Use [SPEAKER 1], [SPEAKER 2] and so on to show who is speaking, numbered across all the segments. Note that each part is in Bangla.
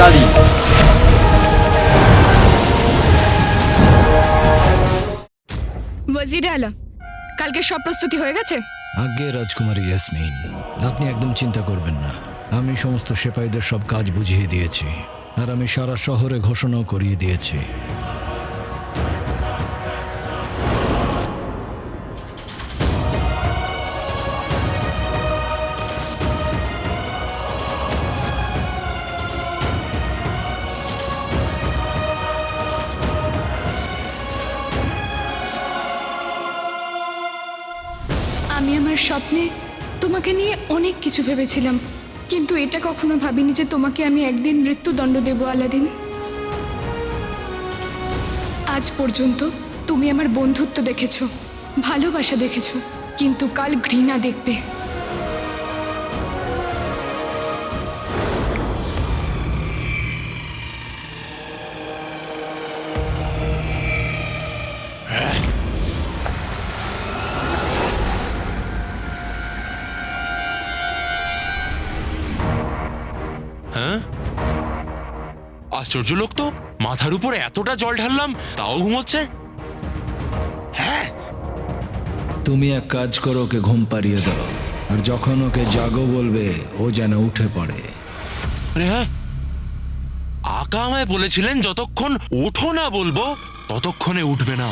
[SPEAKER 1] নারী।
[SPEAKER 2] ওয়াজির আলা, কালকে সব প্রস্তুতি হয়ে গেছে?
[SPEAKER 3] আগে রাজকুমারী ইয়াসমিন, আপনি একদম চিন্তা করবেন না। আমি সমস্ত সেপাইদের সব কাজ বুঝিয়ে দিয়েছি, আর আমি সারা শহরে ঘোষণাও করিয়ে দিয়েছি।
[SPEAKER 2] আমি আমার স্বপ্নে তোমাকে নিয়ে অনেক কিছু ভেবেছিলাম, কিন্তু এটা কখনো ভাবিনি যে তোমাকে আমি একদিন মৃত্যুদণ্ড দেব আলাদিন। আজ পর্যন্ত তুমি আমার বন্ধুত্ব দেখেছো, ভালোবাসা দেখেছো, কিন্তু কাল ঘৃণা দেখবে।
[SPEAKER 4] হ্যাঁ, আশ্চর্য লোক তো, মাথার উপরে এতটা জল ঢাললাম তাও ঘুমোচ্ছে। হ্যাঁ,
[SPEAKER 3] তুমি এক কাজ করো, ওকে ঘুম পাড়িয়ে দাও, আর যখন ওকে জাগো বলবে ও যেন উঠে পড়ে।
[SPEAKER 4] আরে হ্যাঁ, আকা আমায় বলেছিলেন যতক্ষণ ওঠো না বলবো ততক্ষণে উঠবে না।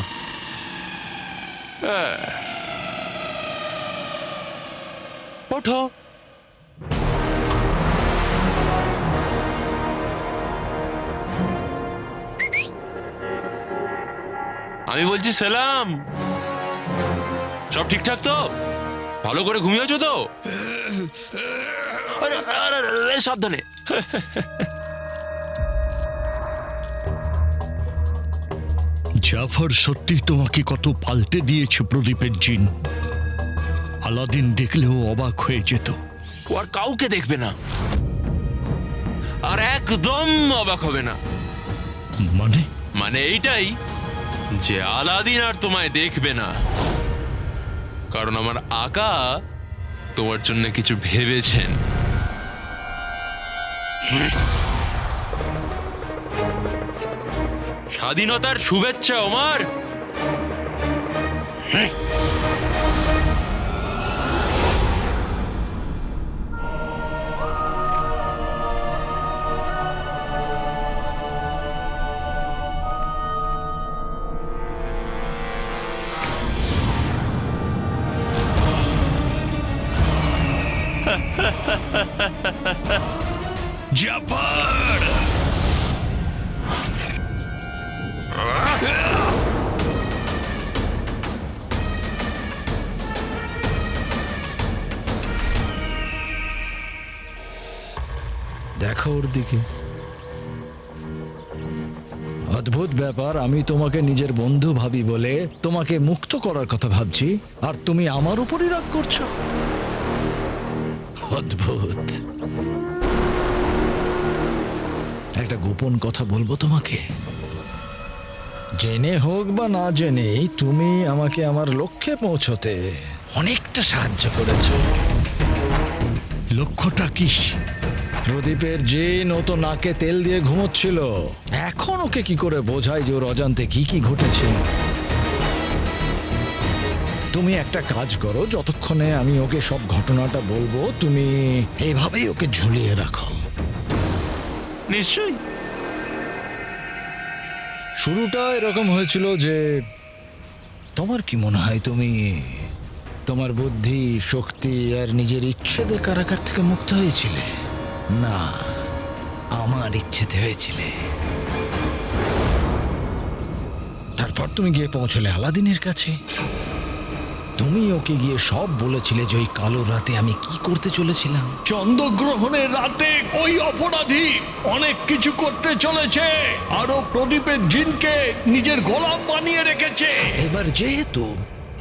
[SPEAKER 4] ওঠো। আমি বলছি সালাম, সব ঠিকঠাক তো? ভালো করে ঘুমিয়েছো তো? আরে, আরে, আরে, সাবধানে।
[SPEAKER 5] জাফর সত্যি তোমাকে কত পাল্টে দিয়েছে প্রদীপের জিন। আলাদিন দেখলেও অবাক হয়ে যেত।
[SPEAKER 4] ও আর কাউকে দেখবে না, আর একদম অবাক হবে না।
[SPEAKER 5] মানে?
[SPEAKER 4] মানে এইটাই যে আলাদিন আর তোমায় দেখবে না, কারণ আমার আকা তোমার জন্য কিছু ভেবেছেন। স্বাধীনতার শুভেচ্ছা ওমর।
[SPEAKER 5] জাফর!
[SPEAKER 3] দেখো ওর দিকে, অদ্ভুত ব্যাপার। আমি তোমাকে নিজের বন্ধু ভাবি বলে তোমাকে মুক্ত করার কথা ভাবছি, আর তুমি আমার উপরই রাগ করছো। অদ্ভুত। একটা গোপন কথা বলবো তোমাকে, জেনে হোক বা না জেনেই তুমি আমাকে আমার লক্ষ্যে পৌঁছতে অনেকটা সাহায্য করেছো।
[SPEAKER 5] লক্ষ্যটা কি?
[SPEAKER 3] প্রদীপের যে নতো নাকে তেল দিয়ে ঘুমোচ্ছিল, এখন ওকে কি করে বোঝায় যে ওর অজান্তে কি কি ঘটেছিল। তুমি একটা কাজ করো, যতক্ষণে আমি ওকে সব ঘটনাটা বলবো তুমি এইভাবেই ওকে ঝুলিয়ে রাখো।
[SPEAKER 4] নিশ্চয়ই।
[SPEAKER 3] শুরুটা এরকম হয়েছিল যে, তোমার কি মনে হয় তুমি তোমার বুদ্ধি, শক্তি আর নিজের ইচ্ছেদের কারাগার থেকে মুক্ত হয়েছিলে? না, আমার ইচ্ছেতে হয়েছিলে। তারপর তুমি গিয়ে পৌঁছলে আলাদিনের কাছে। তুমি ওকে গিয়ে সব বলেছিলে যে ওই কালো রাতে আমি কি করতে চলেছিলাম।
[SPEAKER 5] চন্দ্রগ্রহণের রাতে ওই অপরাধী অনেক কিছু করতে চলেছে, আরো প্রদীপের জিনকে নিজের গোলাম বানিয়ে রেখেছে।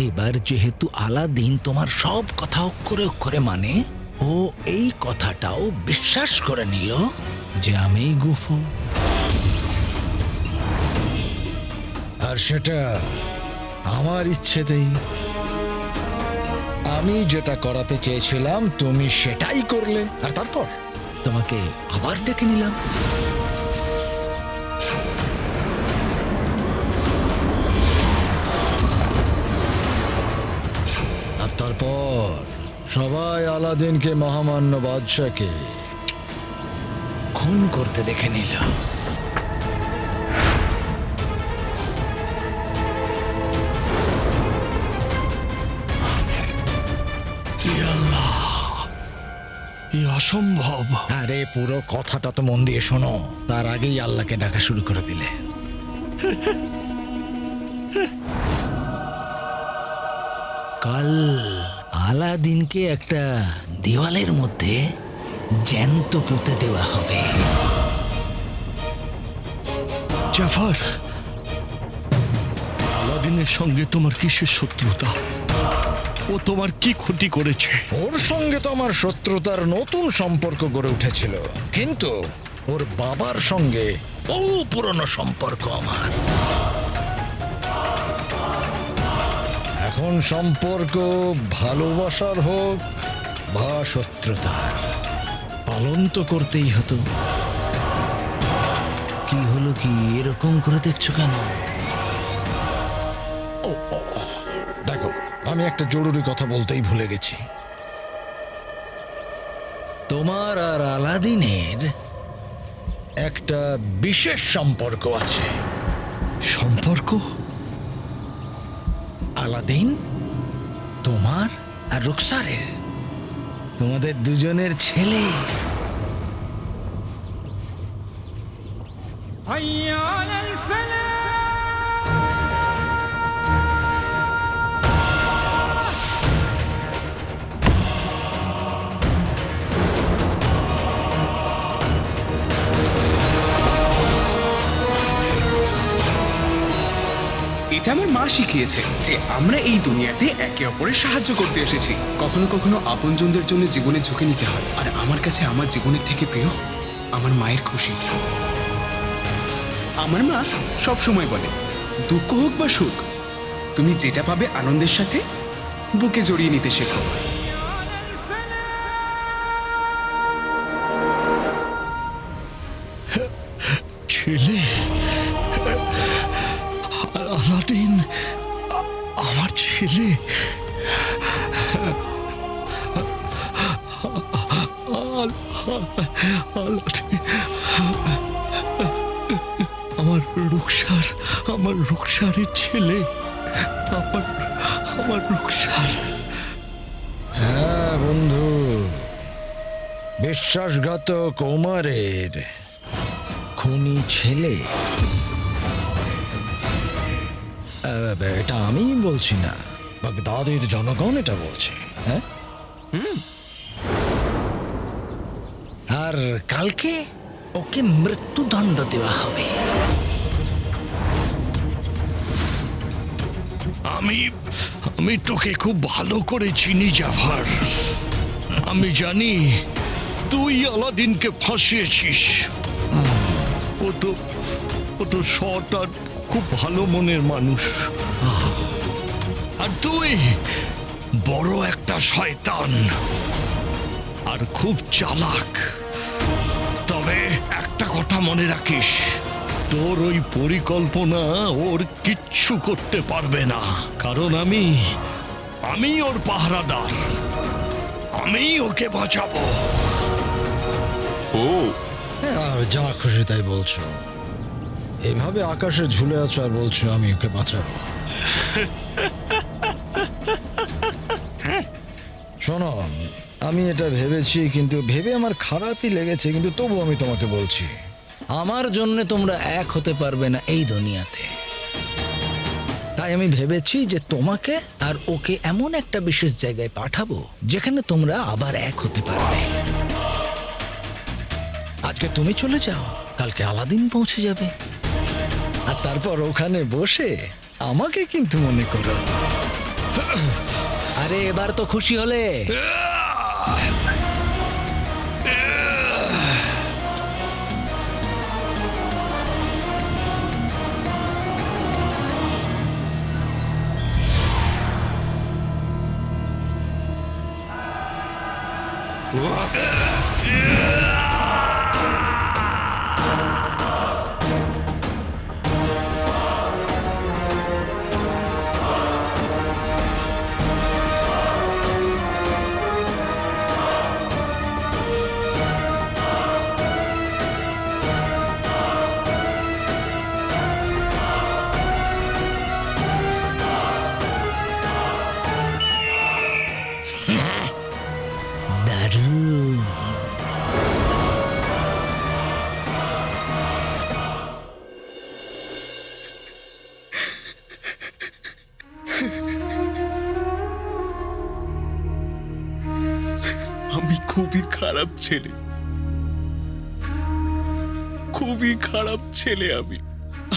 [SPEAKER 3] এবার যেহেতু আলাদিন তোমার সব কথা অক্ষরে অক্ষরে মানে, ও এই কথাটাও বিশ্বাস করে নিল যে আমি গুফো। আর সেটা আমার ইচ্ছেতেই। আমি যেটা করাতে চেয়েছিলাম তুমি সেটাই করলে, আর তারপর তোমাকে আবার ডেকে নিলাম। তারপর সবাই আলাদিনকে মহামান্য বাদশাকে খুন করতে দেখে নিল।
[SPEAKER 5] অসম্ভব।
[SPEAKER 3] আরে পুরো কথাটা তো মন দিয়ে শোনো, তার আগেই আল্লাহকে ডাকা শুরু করে দিলে। কাল আলাদিনকে একটা দেওয়ালের মধ্যে জ্যান্ত পুঁতে দেওয়া হবে।
[SPEAKER 5] জাফর, আলাদিনের সঙ্গে তোমার কিসের শত্রুতা? ও তোমার কি ক্ষতি করেছে?
[SPEAKER 3] ওর সঙ্গে তো আমার শত্রুতার নতুন সম্পর্ক গড়ে উঠেছিল, কিন্তু ওর বাবার সঙ্গে বহু পুরনো সম্পর্ক আমার। এখন সম্পর্ক ভালোবাসার হোক বা শত্রুতার, পালন তো করতেই হতো। কি হলো, কি এরকম করে দেখছো কেন? দেখো, আমি একটা জরুরি কথা বলতেই ভুলে গেছি। তোমার আর আলাদিনের একটা বিশেষ সম্পর্ক আছে।
[SPEAKER 5] সম্পর্ক?
[SPEAKER 3] আলাদিন তোমার আর রুখসারের, তোমাদের দুজনের ছেলে।
[SPEAKER 1] এটা আমার মা শিখিয়েছে যে আমরা এই দুনিয়াতে একে অপরের সাহায্য করতে এসেছি। কখনো কখনো আপনজনদের জন্য জীবনে ঝুঁকি নিতে হয়, আর আমার কাছে আমার জীবনের থেকে প্রিয় আমার মায়ের খুশি। আমার মা সব সময় বলে, দুঃখ হোক বা সুখ, তুমি যেটা পাবে আনন্দের সাথে বুকে জড়িয়ে নিতে শেখো।
[SPEAKER 5] ছেলে আলাদিন, আমার ছেলে। আলাদিন, আমার রুখসারের ছেলে, আমার রুখসার।
[SPEAKER 3] হ্যাঁ বন্ধু, বিশ্বাসঘাতক ওমরের খুনি ছেলে। এটা আমি বলছি না, বাগদাদের জনগণ এটা বলছে। হ্যাঁ, আর কালকে ওকে মৃত্যুদণ্ড দেওয়া হবে।
[SPEAKER 5] আমি তোকে খুব ভালো করে চিনি জাফর। আমি জানি তুই আলাদিনকে ফাঁসিয়েছিস। ও তো সৎ আর খুব ভালো মনের মানুষ, আর তুই বড় একটা শয়তান আর খুব চালাক। তবে একটা কথা মনে রাখিস, তোর ওই পরিকল্পনা ওর কিচ্ছু করতে পারবে না, কারণ আমি ওর পাহারাদার। আমি ওকে বাঁচাবো।
[SPEAKER 4] ও
[SPEAKER 3] যা খুশি তাই বলছো। এভাবে আকাশে ঝুলে আছো আর বলছো আমি ওকে বাঁচাবো। শোনো, আমি এটা ভেবেছি, কিন্তু ভেবে আমার খারাপই লেগেছে, কিন্তু তবু আমি তোমাকে বলছি, আমার জন্য তোমরা এক হতে পারবে না এই দুনিয়াতে। তাই আমি ভেবেছি যে তোমাকে আর ওকে এমন একটা বিশেষ জায়গায় পাঠাবো যেখানে তোমরা আবার এক হতে পারবে। আজকে তুমি চলে যাও, কালকে আলাদিন পৌঁছে যাবে, আর তারপর ওখানে বসে আমাকে কিন্তু মনে করো। আরে এবার তো খুশি হলে?
[SPEAKER 1] ছেলে, খুবই খারাপ ছেলে।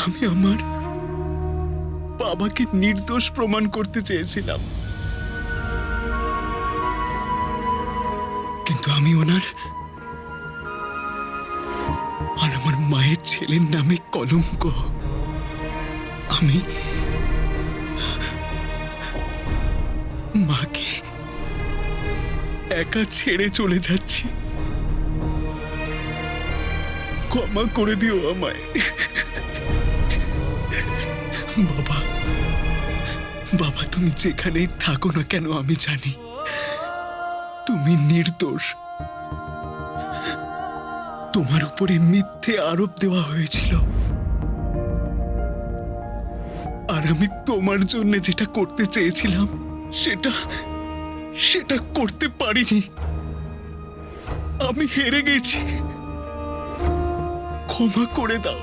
[SPEAKER 1] আমি আমার বাবাকে নির্দোষ প্রমাণ করতে চেয়েছিলাম, কিন্তু আমি ওনার আর আমার মায়ের ছেলের নামে কলঙ্ক। আমি মাকে একা ছেড়ে চলে যাচ্ছি, ক্ষমা করে দিও আমায়। বাবা, বাবা, তুমি যেখানেই থাকো না কেন, আমি জানি তুমি নির্দোষ। তোমার উপরে মিথ্যে আরোপ দেওয়া হয়েছিল, আর আমি তোমার জন্য যেটা করতে চেয়েছিলাম সেটা করতে পারিনি। আমি হেরে গেছি, ক্ষমা করে দাও।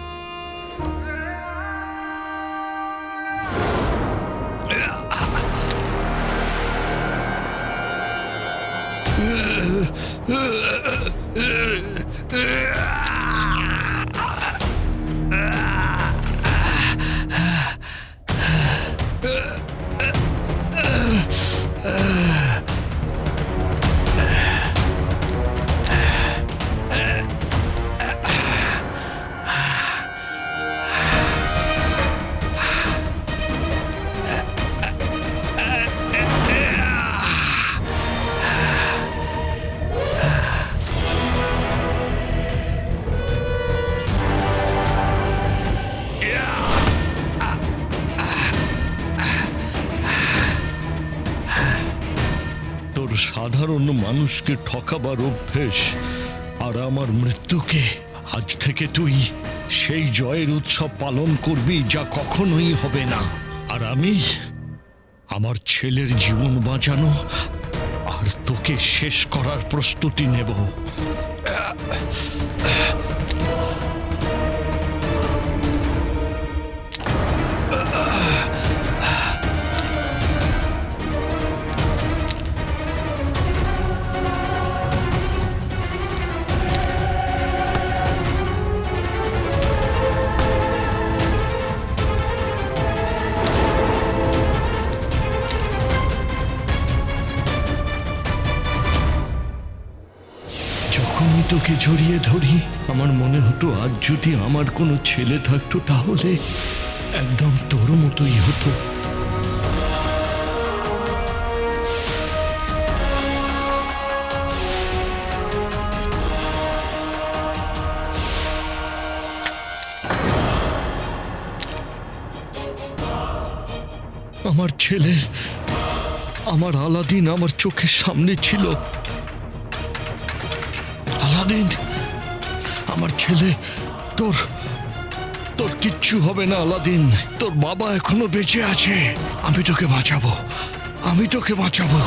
[SPEAKER 5] তোর সাধারণ মানুষকে ঠকাবার অভ্যেস, আর আমার মৃত্যুকে আজ থেকে তুই সেই জয়ের উৎসব পালন করবি যা কখনোই হবে না। আর আমি আমার ছেলের জীবন বাঁচানো আর তোকে শেষ করার প্রস্তুতি নেব। যখনই তোকে জড়িয়ে ধরি, আমার মনে হতো আজ যদি আমার কোনো ছেলে থাকতো তাহলে একদম তোর মতোই হতো। আমার ছেলে, আমার আলাদিন আমার চোখের সামনে ছিল। আলাদিন, আমার ছেলে, তোর কিচ্ছু হবে না আলাদিন। তোর বাবা এখনো বেঁচে আছে। আমি তোকে বাঁচাবো, আমি তোকে বাঁচাবো।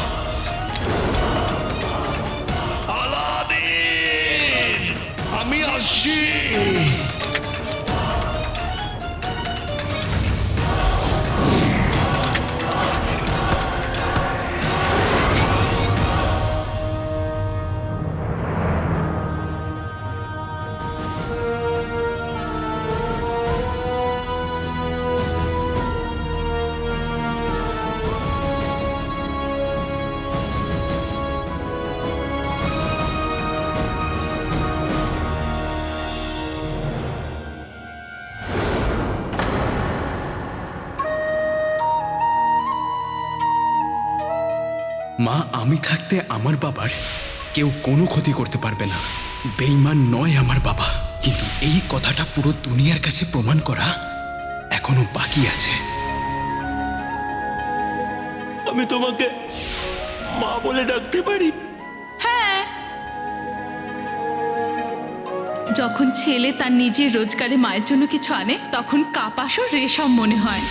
[SPEAKER 5] আলাদিন, আমি আসছি।
[SPEAKER 1] মা, আমি থাকতে আমার বাবার কেউ কোনো ক্ষতি করতে পারবে না। বেঈমান নয় আমার বাবা, কিন্তু এই কথাটা পুরো দুনিয়ার কাছে প্রমাণ করা এখনো বাকি আছে।
[SPEAKER 6] আমি তোমাকে মা বলে ডাকতে পারি?
[SPEAKER 7] যখন ছেলে তার নিজের রোজগারে মায়ের জন্য কিছু আনে তখন কাপাসও রেশম মনে হয়।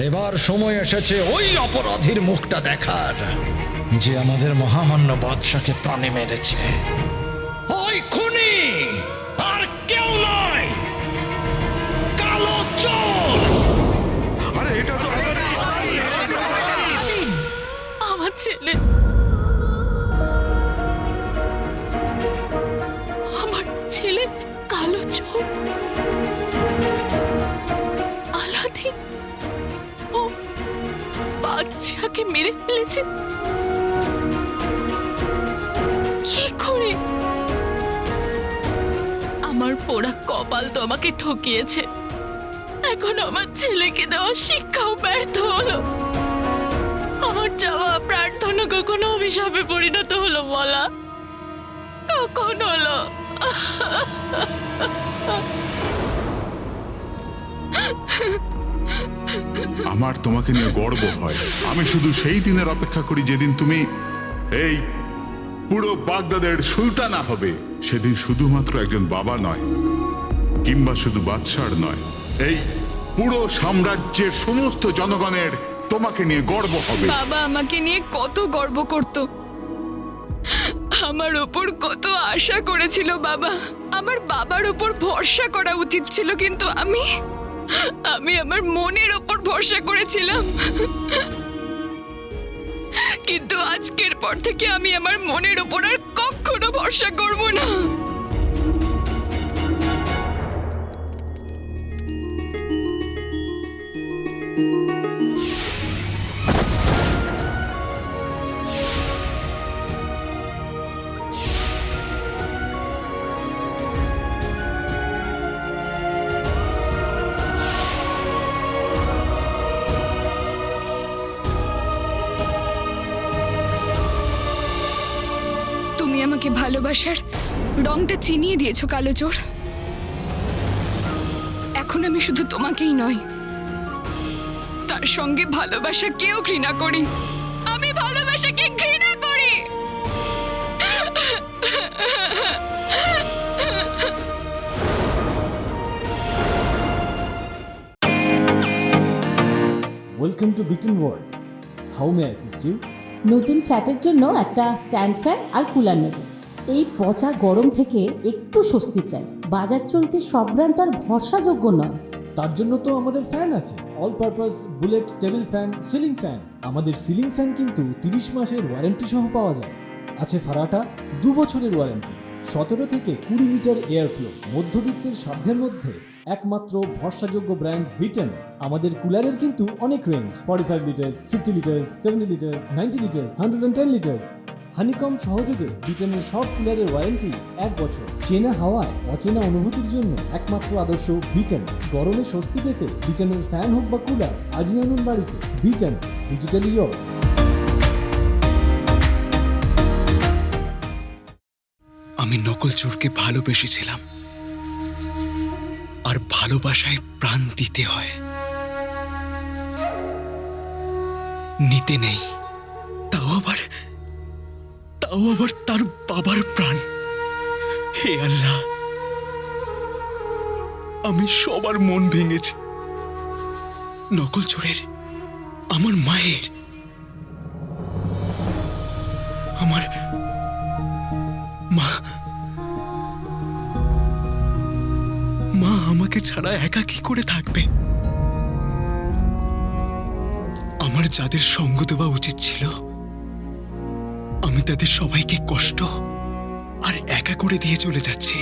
[SPEAKER 3] এবার সময় এসেছে ওই অপরাধীর মুখটা দেখার, যে আমাদের মহামান্য বাদশাকে প্রাণে মেরেছে। ওই খুনি আর কেউ নয়, কালো চোর।
[SPEAKER 6] আরে এটা তো
[SPEAKER 7] আমার ছেলে, আমার ছেলে কালো চোখ, আলাদিন ও বাদশাকে মেরে ফেলেছে। কি করে? আমার পোড়া কপাল তো আমাকে ঠকিয়েছে। এখন আমার ছেলেকে দেওয়া শিক্ষাও ব্যর্থ হলো। আমার চাওয়া প্রার্থনা কখনো অভিশাপে পরিণত হলো বলা? কখন হলো?
[SPEAKER 8] আমার তোমাকে নিয়ে গর্ব হয়। আমি শুধু সেই দিনের অপেক্ষা করি যেদিন তুমি এই পুরো বাগদাদের সুলতানা হবে। সেদিন শুধুমাত্র একজন বাবা নয়, কিংবা শুধু বাদশার নয়, এই পুরো সাম্রাজ্যের সমস্ত জনগণের তোমাকে নিয়ে গর্ব হবে।
[SPEAKER 2] বাবা আমাকে নিয়ে কত গর্ব করত, আমার ওপর কত আশা করেছিল বাবা। আমার বাবার ওপর ভরসা করা উচিত ছিল, কিন্তু আমি আমার মনের ওপর ভরসা করেছিলাম। কিন্তু আজকের পর থেকে আমি আমার মনের ওপর আর কখনো ভরসা করব না। তুমি আমাকে ভালোবাসার রংটা চিনিয়ে দিয়েছো কালো চোর। এখন আমি শুধু তোমাকেই নয়, তার সঙ্গে ভালোবাসাকেও ঘৃণা করি। আমি ভালোবাসাকে ঘৃণা করি।
[SPEAKER 9] Welcome to Bitten world. How may assist you?
[SPEAKER 10] নতুন ফ্ল্যাটের জন্য একটা স্ট্যান্ড ফ্যান আর কুলার নেব। এই পচা গরম থেকে একটু স্বস্তি চাই। বাজার চলতে সব ব্র্যান্ড আর ভরসাযোগ্য নয়।
[SPEAKER 9] তার জন্য তো আমাদের ফ্যান আছে, all purpose bullet table fan, ceiling fan. আমাদের সিলিং ফ্যান কিন্তু 30 মাসের ওয়ারেন্টি সহ পাওয়া যায়। আছে ফারাটা 2 বছরের ওয়ারেন্টি, 17 থেকে 20 মিটার এয়ার ফ্লো, মধ্যবিত্তের সাধ্যের মধ্যে একমাত্র ভরসাযোগ্য ব্র্যান্ড বিটেন। আমাদের কুলারের কিন্তু অনেক range, 45 litres, 50 litres, 70 litres, 90 litres, 110 litres. Honeycomb সহযোগে বিটেনের সব কুলারের ওয়ারেন্টি 1 বছর। চেনা হাওয়ায় অচেনা অনুভূতির জন্য একমাত্র আদর্শ বিটেন। গরমে স্বস্তি পেতে বিটেনের ফ্যান হোক বা কুলার, আজই আনুন বাড়িতে। Beaten, digitally yours.
[SPEAKER 1] আমি নকল চোরকে ভালোবেসেছিলাম, আর ভালোবাসায় প্রাণ দিতে হয়, নিতে নেই। তাও আবার তার বাবার প্রাণ। হে আল্লাহ, আমি সবার মন ভেঙেছি। নকল চোরের, আমার মায়ের, আমার মা আমাকে ছাড়া একা কি করে থাকবে? আমার যাদের সঙ্গ দেওয়া উচিত ছিল, আমি তাদের সবাইকে কষ্ট আর একা করে দিয়ে চলে যাচ্ছি।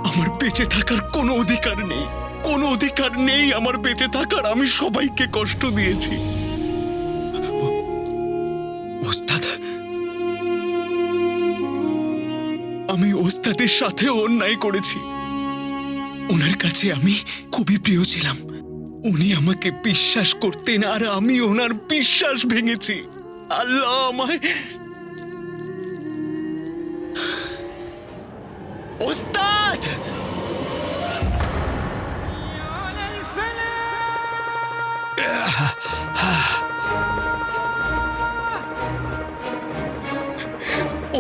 [SPEAKER 1] আমার বেঁচে থাকার কোনো অধিকার নেই, কোনো অধিকার নেই আমার বেঁচে থাকার। আমি সবাইকে কষ্ট দিয়েছি। ওস্তাদ, আমি ওস্তাদের সাথে অন্যায় করেছি। ওনার কাছে আমি খুবই প্রিয় ছিলাম। উনি আমাকে বিশ্বাস করতেন, আর আমি ওনার বিশ্বাস ভেঙেছি। আল্লাহ আমায়, ওস্তাদ,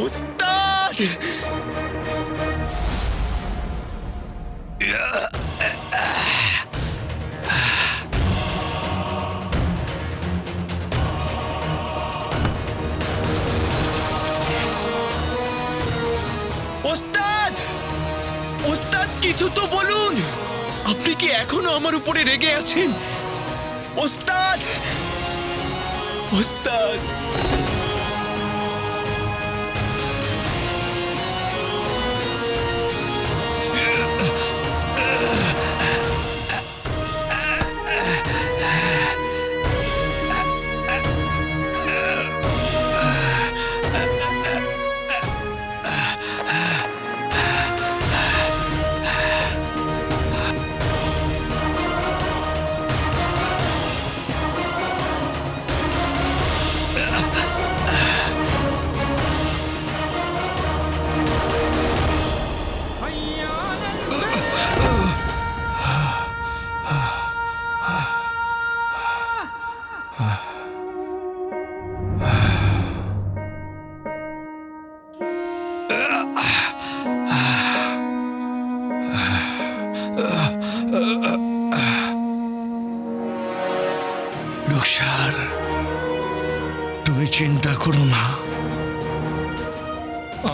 [SPEAKER 1] ওস্তাদ, কিছু তো বলুন, আপনি কি এখনো আমার উপরে রেগে আছেন? ওস্তাদ, ওস্তাদ।
[SPEAKER 5] রুকসার, তুমি চিন্তা করো না,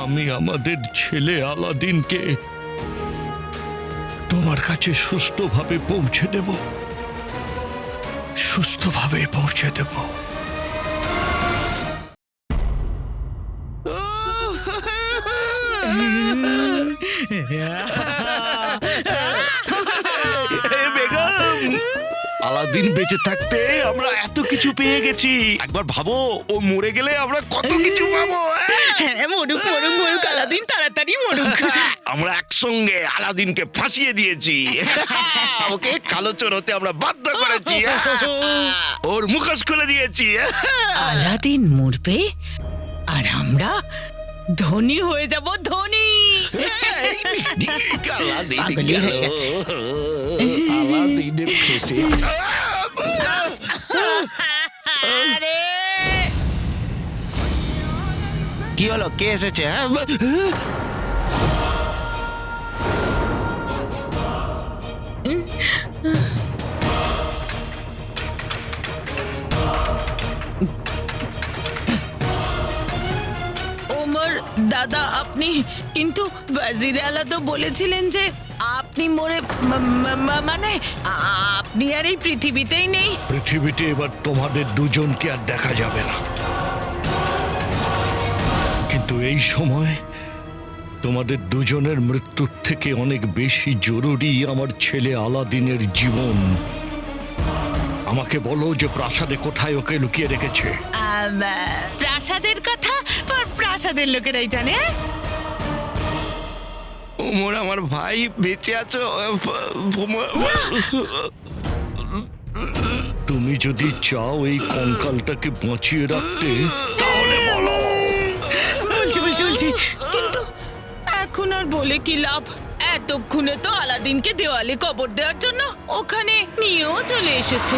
[SPEAKER 5] আমি আমাদের ছেলে আলাদিনকে তোমার কাছে সুস্থভাবে পৌঁছে দেব, সুস্থভাবে পৌঁছে দেব।
[SPEAKER 6] আলাদিন বেঁচে থাকতে আমরা এত কিছু পেয়ে গেছি, একবার ভাবো ও মরে গেলে আমরা কত কিছু পাবো।
[SPEAKER 7] হ্যাঁ, মরুক মরুক মরুক, আলাদিন তাড়াতাড়ি মরুক।
[SPEAKER 6] আমরা একসঙ্গে আলাদিনকে ফাঁসিয়ে দিয়েছি, ওকে কালো চোর হতে আমরা বাধ্য করেছি, ওর মুখোশ খুলে দিয়েছি।
[SPEAKER 7] আলাদিন মরবে আর আমরা ধনী হয়ে যাব, ধনী।
[SPEAKER 6] আলাদিন
[SPEAKER 7] পাগলি হয়ে গেছে।
[SPEAKER 6] আলাদিনের ফেসে
[SPEAKER 7] আরে
[SPEAKER 6] কি হলো, কে এসেছে?
[SPEAKER 7] ওমর দাদা, আপনি কিন্তু ওয়াজির আলা তো বলেছিলেন যে আপনি মরে মানে আপনি আর এই পৃথিবীতেই নেই।
[SPEAKER 5] পৃথিবীতে এবার তোমাদের দুজনকে আর দেখা যাবে না, কিন্তু এই সময় তোমাদের দুজনের মৃত্যুর থেকে অনেক বেশি জরুরি আমার ছেলে আলাদিনের জীবন। আমাকে বলো যে প্রাসাদে কোথায় ওকে লুকিয়ে রেখেছে।
[SPEAKER 7] প্রাসাদের কথা প্রাসাদের লোকেরাই জানে।
[SPEAKER 6] ওমর আমার ভাই, বেঁচে আছো?
[SPEAKER 5] তুমি যদি চাও এই কঙ্কালটাকে বাঁচিয়ে রাখতে তাহলে বলো।
[SPEAKER 7] বলছি কিন্তু এখন আর বলে কি লাভ? এতক্ষণে তো আলাদিনকে দেওয়ালে কবর দেওয়ার জন্য ওখানে নিয়েও চলে এসেছে।